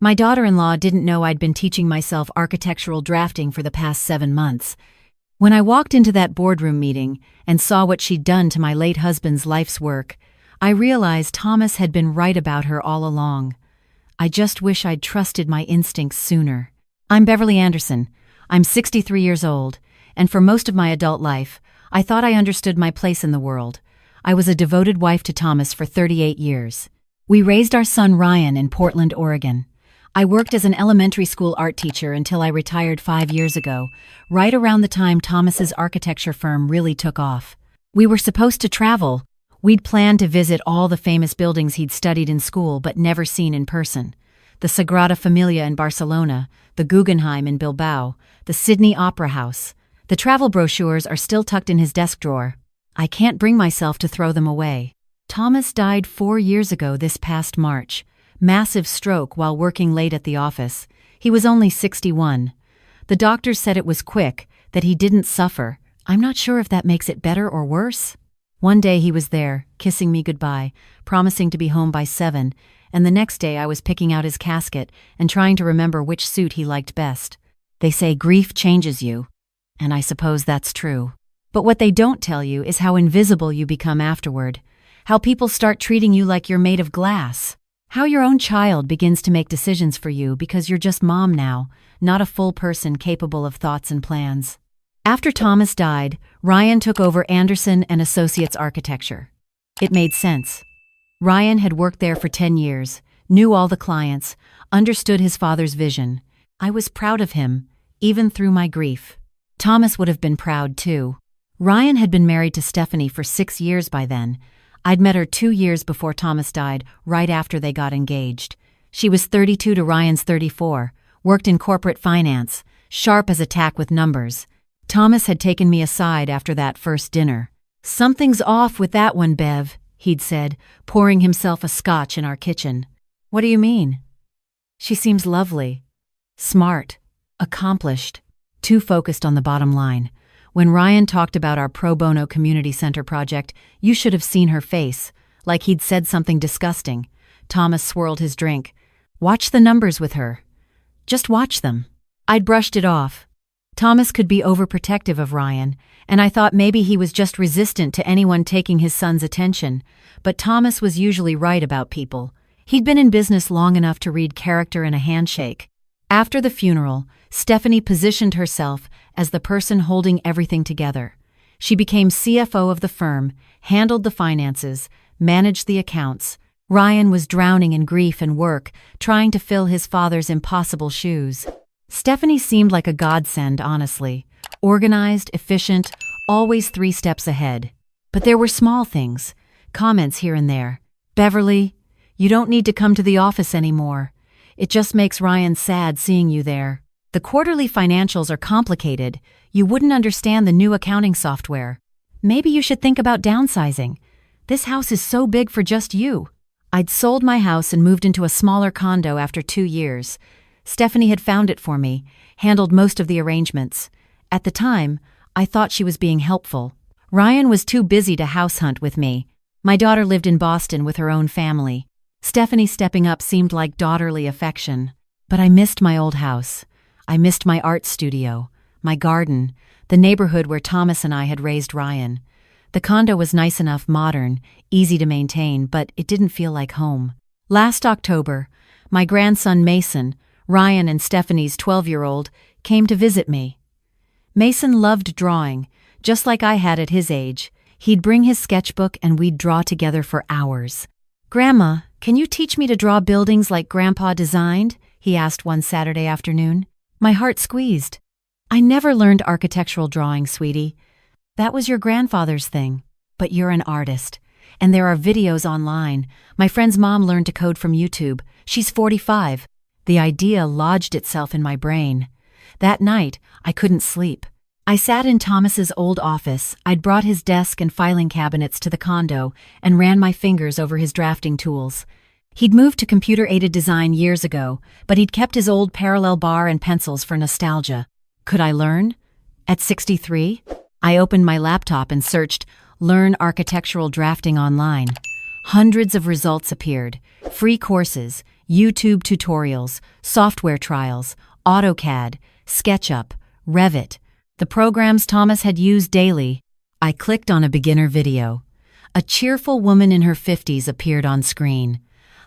My daughter-in-law didn't know I'd been teaching myself architectural drafting for the past 7 months. When I walked into that boardroom meeting and saw what she'd done to my late husband's life's work, I realized Thomas had been right about her all along. I just wish I'd trusted my instincts sooner. I'm Beverly Anderson. I'm 63 years old, and for most of my adult life, I thought I understood my place in the world. I was a devoted wife to Thomas for 38 years. We raised our son Ryan in Portland, Oregon. I worked as an elementary school art teacher until I retired 5 years ago, right around the time Thomas's architecture firm really took off. We were supposed to travel. We'd planned to visit all the famous buildings he'd studied in school but never seen in person. The Sagrada Familia in Barcelona, the Guggenheim in Bilbao, the Sydney Opera House. The travel brochures are still tucked in his desk drawer. I can't bring myself to throw them away. Thomas died 4 years ago this past March. Massive stroke while working late at the office. He was only 61. The doctors said it was quick, that he didn't suffer. I'm not sure if that makes it better or worse. One day he was there, kissing me goodbye, promising to be home by 7, and the next day I was picking out his casket and trying to remember which suit he liked best. They say grief changes you, and I suppose that's true. But what they don't tell you is how invisible you become afterward, how people start treating you like you're made of glass. How your own child begins to make decisions for you because you're just mom now, not a full person capable of thoughts and plans. After Thomas died, Ryan took over Anderson and Associates Architecture. It made sense. Ryan had worked there for 10 years, knew all the clients, understood his father's vision. I was proud of him, even through my grief. Thomas would have been proud too. Ryan had been married to Stephanie for 6 years by then. I'd met her 2 years before Thomas died, right after they got engaged. She was 32 to Ryan's 34, worked in corporate finance, sharp as a tack with numbers. Thomas had taken me aside after that first dinner. "Something's off with that one, Bev," he'd said, pouring himself a scotch in our kitchen. "What do you mean?" "She seems lovely, smart, accomplished, too focused on the bottom line. When Ryan talked about our pro bono community center project, you should have seen her face, like he'd said something disgusting." Thomas swirled his drink. "Watch the numbers with her. Just watch them." I'd brushed it off. Thomas could be overprotective of Ryan, and I thought maybe he was just resistant to anyone taking his son's attention. But Thomas was usually right about people. He'd been in business long enough to read character in a handshake. After the funeral, Stephanie positioned herself as the person holding everything together. She became CFO of the firm, handled the finances, managed the accounts. Ryan was drowning in grief and work, trying to fill his father's impossible shoes. Stephanie seemed like a godsend, honestly. Organized, efficient, always 3 steps ahead. But there were small things, comments here and there. "Beverly, you don't need to come to the office anymore. It just makes Ryan sad seeing you there. The quarterly financials are complicated. You wouldn't understand the new accounting software. Maybe you should think about downsizing. This house is so big for just you." I'd sold my house and moved into a smaller condo after 2 years. Stephanie had found it for me, handled most of the arrangements. At the time, I thought she was being helpful. Ryan was too busy to house hunt with me. My daughter lived in Boston with her own family. Stephanie stepping up seemed like daughterly affection. But I missed my old house. I missed my art studio, my garden, the neighborhood where Thomas and I had raised Ryan. The condo was nice enough, modern, easy to maintain, but it didn't feel like home. Last October, my grandson Mason, Ryan and Stephanie's 12-year-old, came to visit me. Mason loved drawing, just like I had at his age. He'd bring his sketchbook and we'd draw together for hours. "Grandma, can you teach me to draw buildings like Grandpa designed?" he asked one Saturday afternoon. My heart squeezed. "I never learned architectural drawing, sweetie. That was your grandfather's thing. But you're an artist. And there are videos online. My friend's mom learned to code from YouTube. She's 45. The idea lodged itself in my brain. That night, I couldn't sleep. I sat in Thomas's old office. I'd brought his desk and filing cabinets to the condo and ran my fingers over his drafting tools. He'd moved to computer-aided design years ago, but he'd kept his old parallel bar and pencils for nostalgia. Could I learn? At 63? I opened my laptop and searched "Learn Architectural Drafting" online. Hundreds of results appeared. Free courses, YouTube tutorials, software trials, AutoCAD, SketchUp, Revit, the programs Thomas had used daily. I clicked on a beginner video. A cheerful woman in her 50s appeared on screen.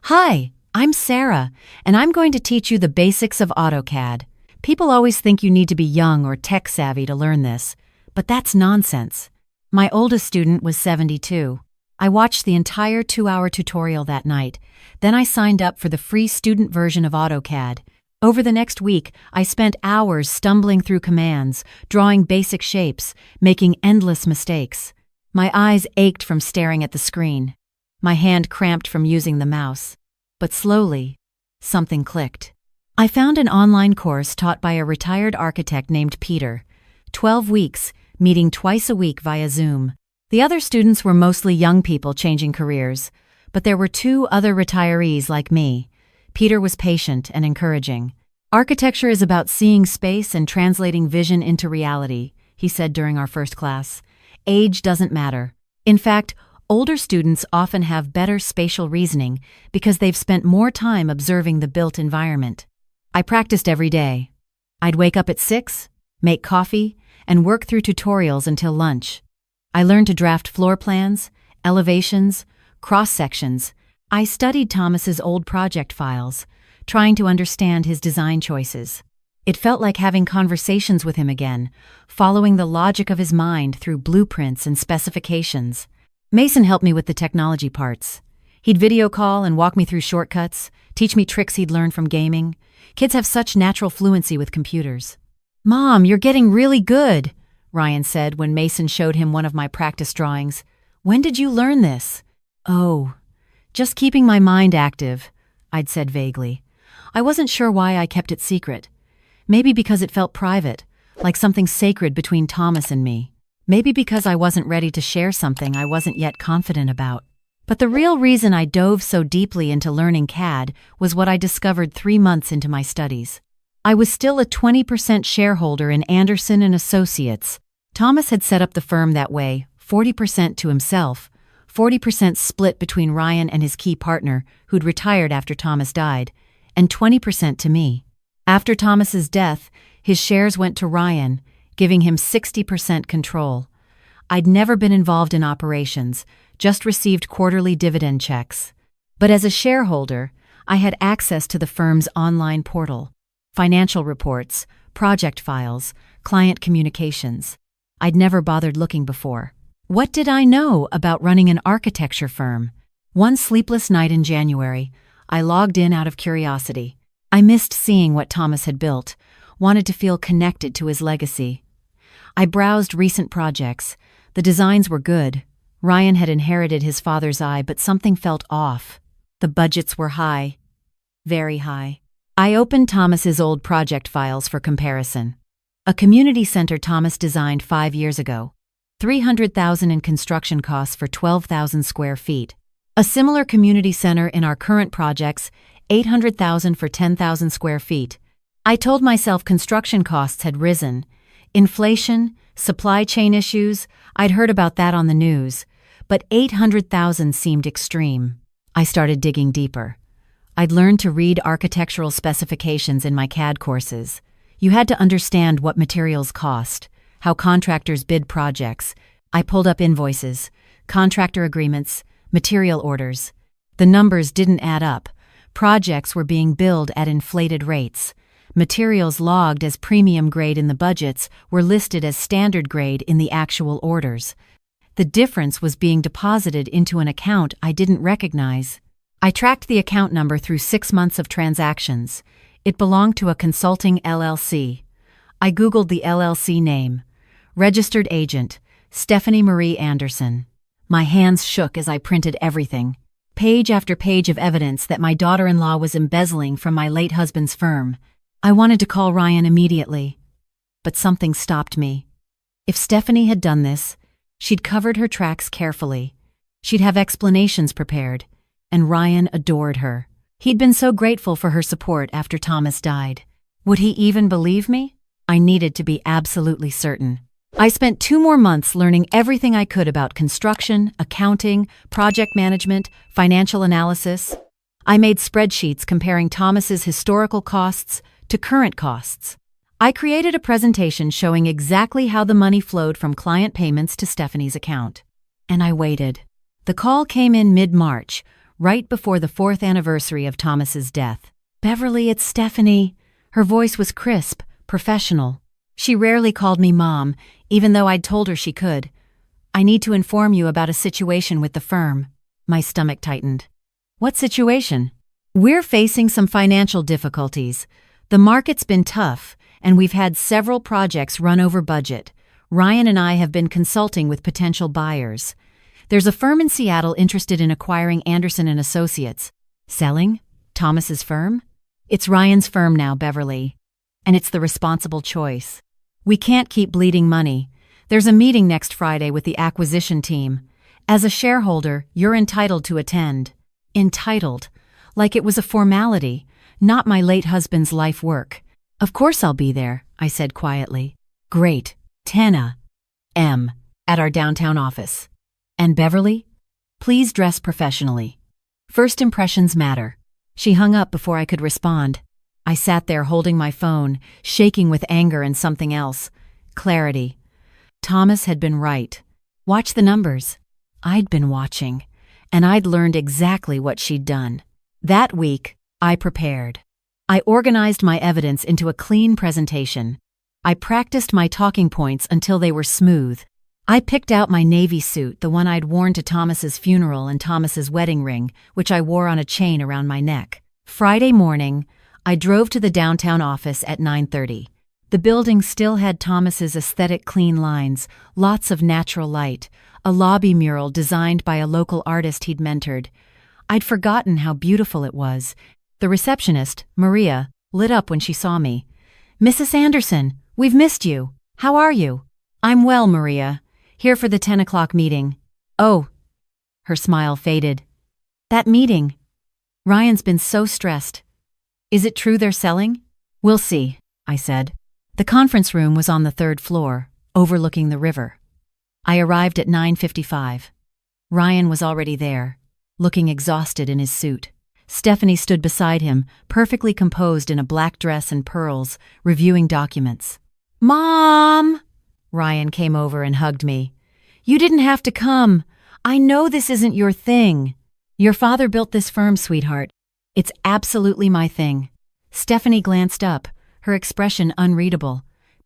"Hi, I'm Sarah, and I'm going to teach you the basics of AutoCAD. People always think you need to be young or tech-savvy to learn this, but that's nonsense." My oldest student was 72. I watched the entire 2-hour tutorial that night. Then I signed up for the free student version of AutoCAD. Over the next week, I spent hours stumbling through commands, drawing basic shapes, making endless mistakes. My eyes ached from staring at the screen. My hand cramped from using the mouse. But slowly, something clicked. I found an online course taught by a retired architect named Peter. 12 weeks, meeting twice a week via Zoom. The other students were mostly young people changing careers, but there were 2 other retirees like me. Peter was patient and encouraging. "Architecture is about seeing space and translating vision into reality," he said during our first class. "Age doesn't matter. In fact, older students often have better spatial reasoning because they've spent more time observing the built environment." I practiced every day. I'd wake up at 6, make coffee, and work through tutorials until lunch. I learned to draft floor plans, elevations, cross-sections. I studied Thomas's old project files, trying to understand his design choices. It felt like having conversations with him again, following the logic of his mind through blueprints and specifications. Mason helped me with the technology parts. He'd video call and walk me through shortcuts, teach me tricks he'd learned from gaming. Kids have such natural fluency with computers. "Mom, you're getting really good," Ryan said when Mason showed him one of my practice drawings. "When did you learn this?" "Oh, just keeping my mind active," I'd said vaguely. I wasn't sure why I kept it secret. Maybe because it felt private, like something sacred between Thomas and me. Maybe because I wasn't ready to share something I wasn't yet confident about. But the real reason I dove so deeply into learning CAD was what I discovered 3 months into my studies. I was still a 20% shareholder in Anderson & Associates. Thomas had set up the firm that way, 40% to himself, 40% split between Ryan and his key partner, who'd retired after Thomas died, and 20% to me. After Thomas's death, his shares went to Ryan, giving him 60% control. I'd never been involved in operations, just received quarterly dividend checks. But as a shareholder, I had access to the firm's online portal, financial reports, project files, client communications. I'd never bothered looking before. What did I know about running an architecture firm? One sleepless night in January, I logged in out of curiosity. I missed seeing what Thomas had built, wanted to feel connected to his legacy. I browsed recent projects. The designs were good. Ryan had inherited his father's eye, but something felt off. The budgets were high. Very high. I opened Thomas's old project files for comparison. A community center Thomas designed 5 years ago. $300,000 in construction costs for 12,000 square feet. A similar community center in our current projects, $800,000 for 10,000 square feet. I told myself construction costs had risen. Inflation, supply chain issues, I'd heard about that on the news. But $800,000 seemed extreme. I started digging deeper. I'd learned to read architectural specifications in my CAD courses. You had to understand what materials cost, how contractors bid projects. I pulled up invoices, contractor agreements, material orders. The numbers didn't add up. Projects were being billed at inflated rates. Materials logged as premium grade in the budgets were listed as standard grade in the actual orders. The difference was being deposited into an account I didn't recognize. I tracked the account number through 6 months of transactions. It belonged to a consulting LLC. I Googled the LLC name. Registered agent, Stephanie Marie Anderson. My hands shook as I printed everything. Page after page of evidence that my daughter-in-law was embezzling from my late husband's firm. I wanted to call Ryan immediately. But something stopped me. If Stephanie had done this, she'd covered her tracks carefully. She'd have explanations prepared. And Ryan adored her. He'd been so grateful for her support after Thomas died. Would he even believe me? I needed to be absolutely certain. I spent 2 more months learning everything I could about construction, accounting, project management, financial analysis. I made spreadsheets comparing Thomas's historical costs to current costs. I created a presentation showing exactly how the money flowed from client payments to Stephanie's account. And I waited. The call came in mid-March, right before the 4th anniversary of Thomas's death. "Beverly, it's Stephanie." Her voice was crisp, professional. She rarely called me Mom, even though I'd told her she could. "I need to inform you about a situation with the firm." My stomach tightened. "What situation?" "We're facing some financial difficulties. The market's been tough, and we've had several projects run over budget. Ryan and I have been consulting with potential buyers. There's a firm in Seattle interested in acquiring Anderson and Associates." "Selling? Thomas's firm?" "It's Ryan's firm now, Beverly. And it's the responsible choice. We can't keep bleeding money. There's a meeting next Friday with the acquisition team. As a shareholder, you're entitled to attend." Entitled. Like it was a formality, not my late husband's life work. "Of course I'll be there," I said quietly. "Great. 10 a.m. at our downtown office. And Beverly? Please dress professionally. First impressions matter." She hung up before I could respond. I sat there holding my phone, shaking with anger and something else. Clarity. Thomas had been right. Watch the numbers. I'd been watching, and I'd learned exactly what she'd done. That week, I prepared. I organized my evidence into a clean presentation. I practiced my talking points until they were smooth. I picked out my navy suit, the one I'd worn to Thomas's funeral and Thomas's wedding ring, which I wore on a chain around my neck. Friday morning, I drove to the downtown office at 9:30. The building still had Thomas's aesthetic clean lines, lots of natural light, a lobby mural designed by a local artist he'd mentored. I'd forgotten how beautiful it was. The receptionist, Maria, lit up when she saw me. "Mrs. Anderson, we've missed you. How are you?" "I'm well, Maria. Here for the 10 o'clock meeting." "Oh." Her smile faded. "That meeting. Ryan's been so stressed. Is it true they're selling?" "We'll see," I said. The conference room was on the 3rd floor, overlooking the river. I arrived at 9:55. Ryan was already there, looking exhausted in his suit. Stephanie stood beside him, perfectly composed in a black dress and pearls, reviewing documents. "Mom!" Ryan came over and hugged me. "You didn't have to come. I know this isn't your thing." "Your father built this firm, sweetheart. It's absolutely my thing." Stephanie glanced up, her expression unreadable.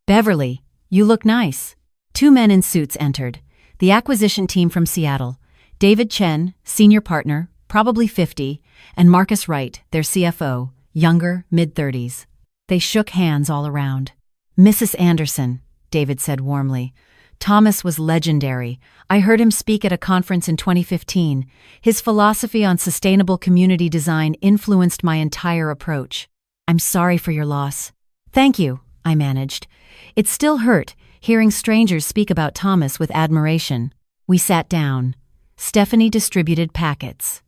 "Beverly, you look nice." 2 men in suits entered. The acquisition team from Seattle. David Chen, senior partner, probably 50, and Marcus Wright, their CFO, younger, mid-30s. They shook hands all around. "Mrs. Anderson," David said warmly. "Thomas was legendary. I heard him speak at a conference in 2015. His philosophy on sustainable community design influenced my entire approach. I'm sorry for your loss." "Thank you," I managed. It still hurt, hearing strangers speak about Thomas with admiration. We sat down. Stephanie distributed packets.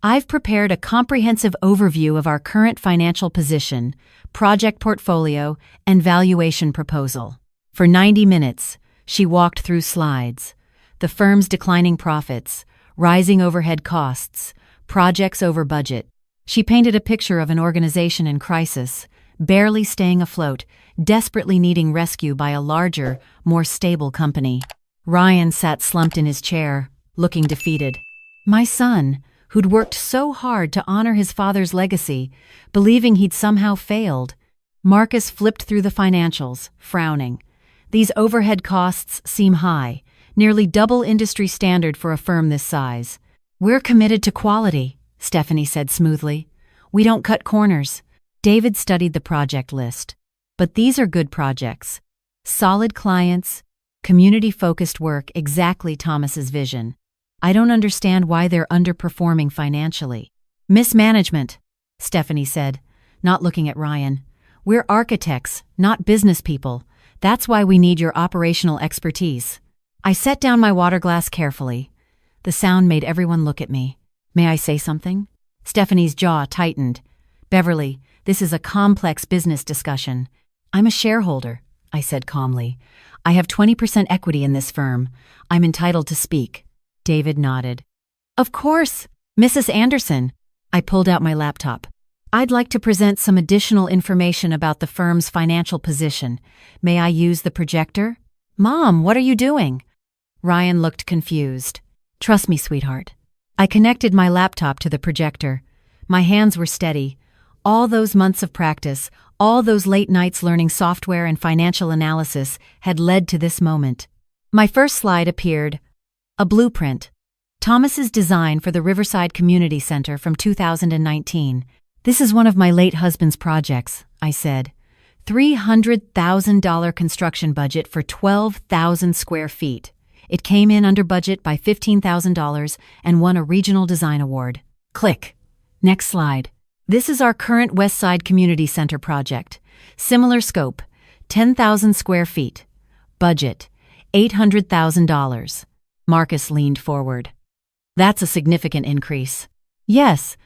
"I've prepared a comprehensive overview of our current financial position, project portfolio, and valuation proposal." For 90 minutes, she walked through slides. The firm's declining profits, rising overhead costs, projects over budget. She painted a picture of an organization in crisis, barely staying afloat, desperately needing rescue by a larger, more stable company. Ryan sat slumped in his chair, looking defeated. My son, who'd worked so hard to honor his father's legacy, believing he'd somehow failed. Marcus flipped through the financials, frowning. "These overhead costs seem high, nearly double industry standard for a firm this size." "We're committed to quality," Stephanie said smoothly. "We don't cut corners." David studied the project list. "But these are good projects. Solid clients, community-focused work, exactly Thomas's vision. I don't understand why they're underperforming financially." "Mismanagement," Stephanie said, not looking at Ryan. "We're architects, not business people. That's why we need your operational expertise." I set down my water glass carefully. The sound made everyone look at me. "May I say something?" Stephanie's jaw tightened. "Beverly, this is a complex business discussion." "I'm a shareholder," I said calmly. "I have 20% equity in this firm. I'm entitled to speak." David nodded. "Of course, Mrs. Anderson." I pulled out my laptop. I'd like to present some additional information about the firm's financial position. May I use the projector? Mom, what are you doing? Ryan looked confused. Trust me, sweetheart. I connected my laptop to the projector. My hands were steady. All those months of practice, all those late nights learning software and financial analysis had led to this moment. My first slide appeared. A blueprint. Thomas's design for the Riverside Community Center from 2019. This is one of my late husband's projects, I said. $300,000 construction budget for 12,000 square feet. It came in under budget by $15,000 and won a regional design award. Click. Next slide. This is our current West Side Community Center project. Similar scope, 10,000 square feet. Budget, $800,000. Marcus leaned forward. That's a significant increase. Yes.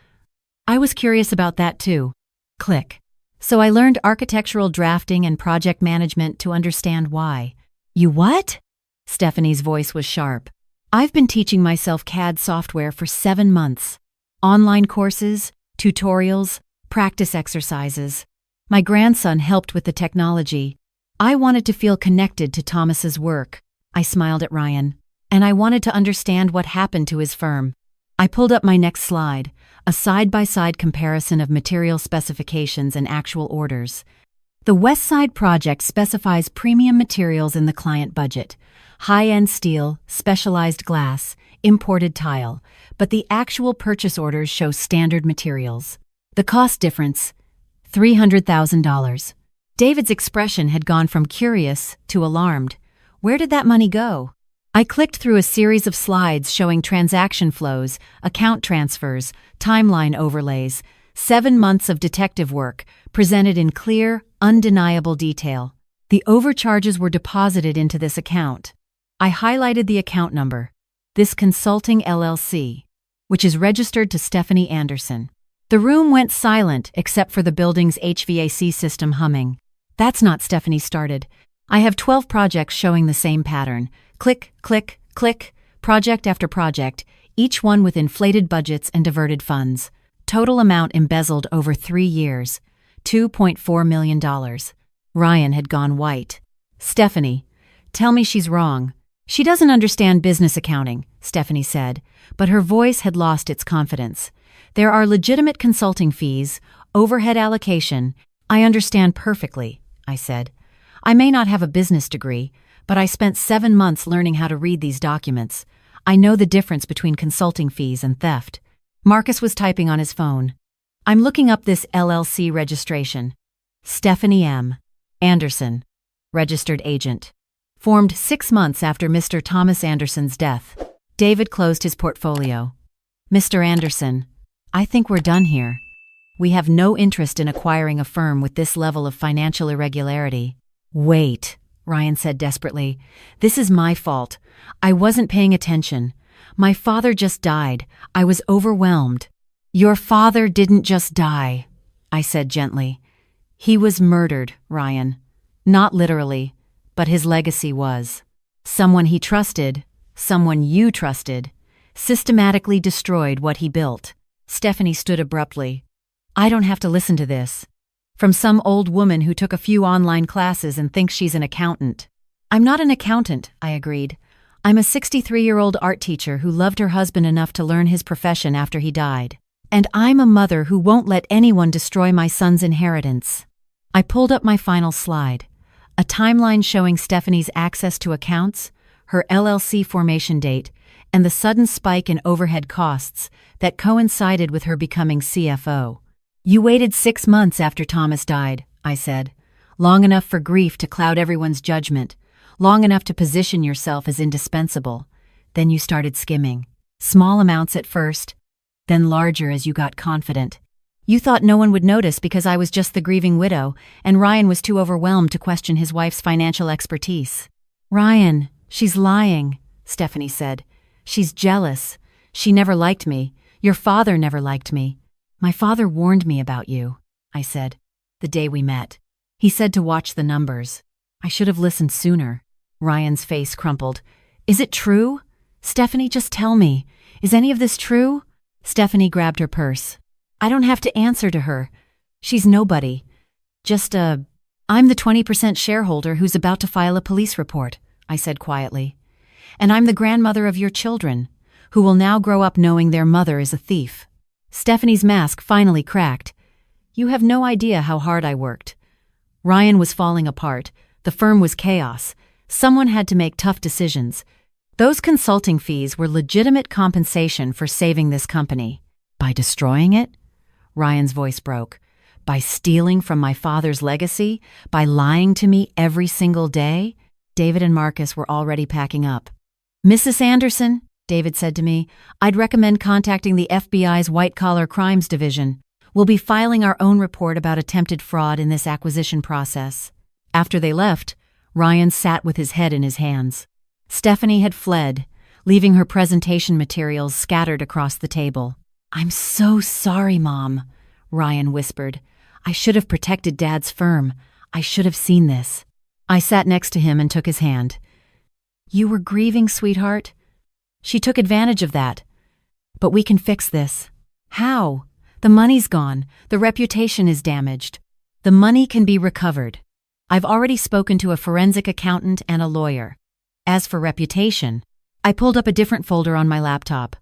I was curious about that too. Click. So I learned architectural drafting and project management to understand why. You what? Stephanie's voice was sharp. I've been teaching myself CAD software for 7 months. Online courses, tutorials, practice exercises. My grandson helped with the technology. I wanted to feel connected to Thomas's work. I smiled at Ryan. And I wanted to understand what happened to his firm. I pulled up my next slide, a side-by-side comparison of material specifications and actual orders. The West Side project specifies premium materials in the client budget, high-end steel, specialized glass, imported tile, but the actual purchase orders show standard materials. The cost difference, $300,000. David's expression had gone from curious to alarmed. Where did that money go? I clicked through a series of slides showing transaction flows, account transfers, timeline overlays, 7 months of detective work, presented in clear, undeniable detail. The overcharges were deposited into this account. I highlighted the account number, this Consulting LLC, which is registered to Stephanie Anderson. The room went silent except for the building's HVAC system humming. That's not Stephanie started. I have 12 projects showing the same pattern. Click, click, click, project after project, each one with inflated budgets and diverted funds. Total amount embezzled over 3 years, $2.4 million. Ryan had gone white. Stephanie, tell me she's wrong. She doesn't understand business accounting, Stephanie said, but her voice had lost its confidence. There are legitimate consulting fees, overhead allocation. I understand perfectly, I said. I may not have a business degree, but I spent 7 months learning how to read these documents. I know the difference between consulting fees and theft. Marcus was typing on his phone. I'm looking up this LLC registration. Stephanie M. Anderson, registered agent. Formed 6 months after Mr. Thomas Anderson's death. David closed his portfolio. Mr. Anderson, I think we're done here. We have no interest in acquiring a firm with this level of financial irregularity. Wait, Ryan said desperately. This is my fault. I wasn't paying attention. My father just died. I was overwhelmed. Your father didn't just die, I said gently. He was murdered, Ryan. Not literally, but his legacy was. Someone he trusted, someone you trusted, systematically destroyed what he built. Stephanie stood abruptly. I don't have to listen to this. From some old woman who took a few online classes and thinks she's an accountant. I'm not an accountant, I agreed. I'm a 63-year-old art teacher who loved her husband enough to learn his profession after he died. And I'm a mother who won't let anyone destroy my son's inheritance. I pulled up my final slide. A timeline showing Stephanie's access to accounts, her LLC formation date, and the sudden spike in overhead costs that coincided with her becoming CFO. You waited 6 months after Thomas died, I said. Long enough for grief to cloud everyone's judgment. Long enough to position yourself as indispensable. Then you started skimming. Small amounts at first, then larger as you got confident. You thought no one would notice because I was just the grieving widow, and Ryan was too overwhelmed to question his wife's financial expertise. Ryan, she's lying, Stephanie said. She's jealous. She never liked me. Your father never liked me. My father warned me about you, I said, the day we met. He said to watch the numbers. I should have listened sooner. Ryan's face crumpled. Is it true? Stephanie, just tell me. Is any of this true? Stephanie grabbed her purse. I don't have to answer to her. She's nobody. I'm the 20% shareholder who's about to file a police report, I said quietly. And I'm the grandmother of your children, who will now grow up knowing their mother is a thief. Stephanie's mask finally cracked. You have no idea how hard I worked. Ryan was falling apart. The firm was chaos. Someone had to make tough decisions. Those consulting fees were legitimate compensation for saving this company. By destroying it? Ryan's voice broke. By stealing from my father's legacy? By lying to me every single day? David and Marcus were already packing up. Mrs. Anderson, David said to me, I'd recommend contacting the FBI's white-collar crimes division. We'll be filing our own report about attempted fraud in this acquisition process. After they left, Ryan sat with his head in his hands. Stephanie had fled, leaving her presentation materials scattered across the table. I'm so sorry, Mom, Ryan whispered. I should have protected Dad's firm. I should have seen this. I sat next to him and took his hand. You were grieving, sweetheart? She took advantage of that. But we can fix this. How? The money's gone. The reputation is damaged. The money can be recovered. I've already spoken to a forensic accountant and a lawyer. As for reputation, I pulled up a different folder on my laptop.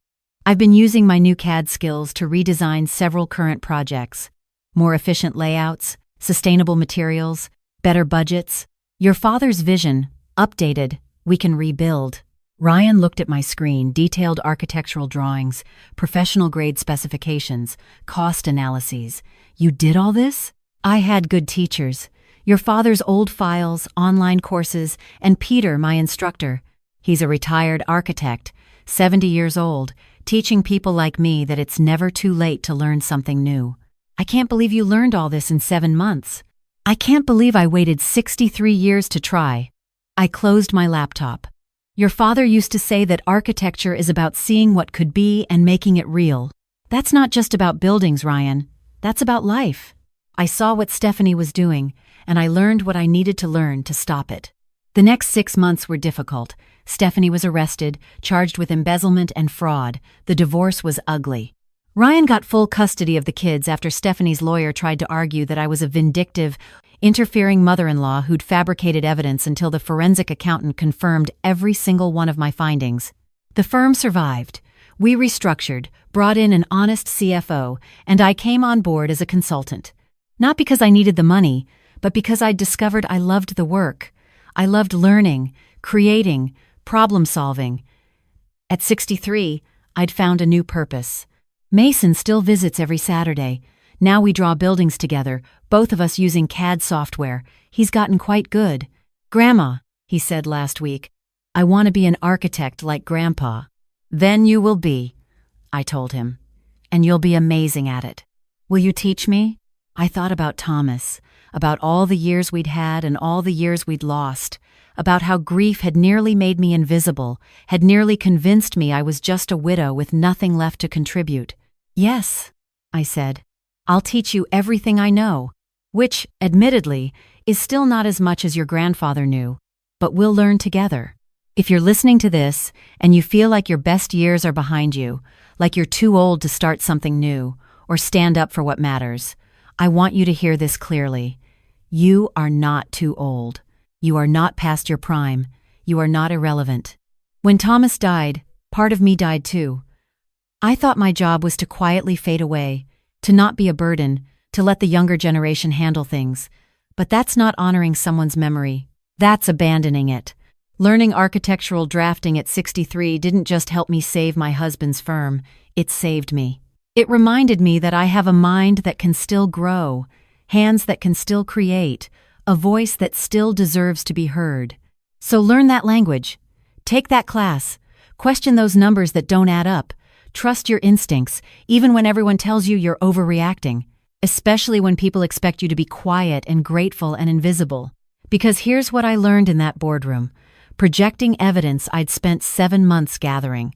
I've been using my new CAD skills to redesign several current projects. More efficient layouts, sustainable materials, better budgets. Your father's vision, updated, we can rebuild. Ryan looked at my screen, detailed architectural drawings, professional grade specifications, cost analyses. You did all this? I had good teachers. Your father's old files, online courses, and Peter, my instructor. He's a retired architect, 70 years old, teaching people like me that it's never too late to learn something new. I can't believe you learned all this in 7 months. I can't believe I waited 63 years to try. I closed my laptop. Your father used to say that architecture is about seeing what could be and making it real. That's not just about buildings, Ryan. That's about life. I saw what Stephanie was doing, and I learned what I needed to learn to stop it. The next 6 months were difficult. Stephanie was arrested, charged with embezzlement and fraud. The divorce was ugly. Ryan got full custody of the kids after Stephanie's lawyer tried to argue that I was a vindictive, interfering mother-in-law who'd fabricated evidence until the forensic accountant confirmed every single one of my findings. The firm survived. We restructured, brought in an honest CFO, and I came on board as a consultant. Not because I needed the money, but because I'd discovered I loved the work. I loved learning, creating, problem-solving. At 63, I'd found a new purpose. Mason still visits every Saturday. Now we draw buildings together, both of us using CAD software. He's gotten quite good. Grandma, he said last week, I want to be an architect like Grandpa. Then you will be, I told him. And you'll be amazing at it. Will you teach me? I thought about Thomas, about all the years we'd had and all the years we'd lost, about how grief had nearly made me invisible, had nearly convinced me I was just a widow with nothing left to contribute. Yes, I said. I'll teach you everything I know, which, admittedly, is still not as much as your grandfather knew, but we'll learn together. If you're listening to this and you feel like your best years are behind you, like you're too old to start something new or stand up for what matters, I want you to hear this clearly. You are not too old. You are not past your prime. You are not irrelevant. When Thomas died, part of me died too. I thought my job was to quietly fade away, to not be a burden, to let the younger generation handle things. But that's not honoring someone's memory. That's abandoning it. Learning architectural drafting at 63 didn't just help me save my husband's firm, it saved me. It reminded me that I have a mind that can still grow, hands that can still create, a voice that still deserves to be heard. So learn that language. Take that class. Question those numbers that don't add up. Trust your instincts, even when everyone tells you you're overreacting, especially when people expect you to be quiet and grateful and invisible. Because here's what I learned in that boardroom, projecting evidence I'd spent 7 months gathering.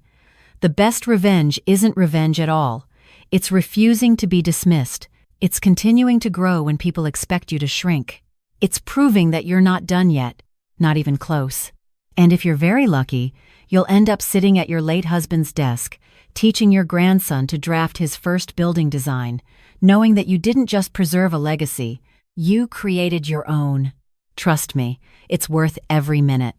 The best revenge isn't revenge at all. It's refusing to be dismissed. It's continuing to grow when people expect you to shrink. It's proving that you're not done yet, not even close. And if you're very lucky, you'll end up sitting at your late husband's desk, teaching your grandson to draft his first building design, knowing that you didn't just preserve a legacy, you created your own. Trust me, it's worth every minute.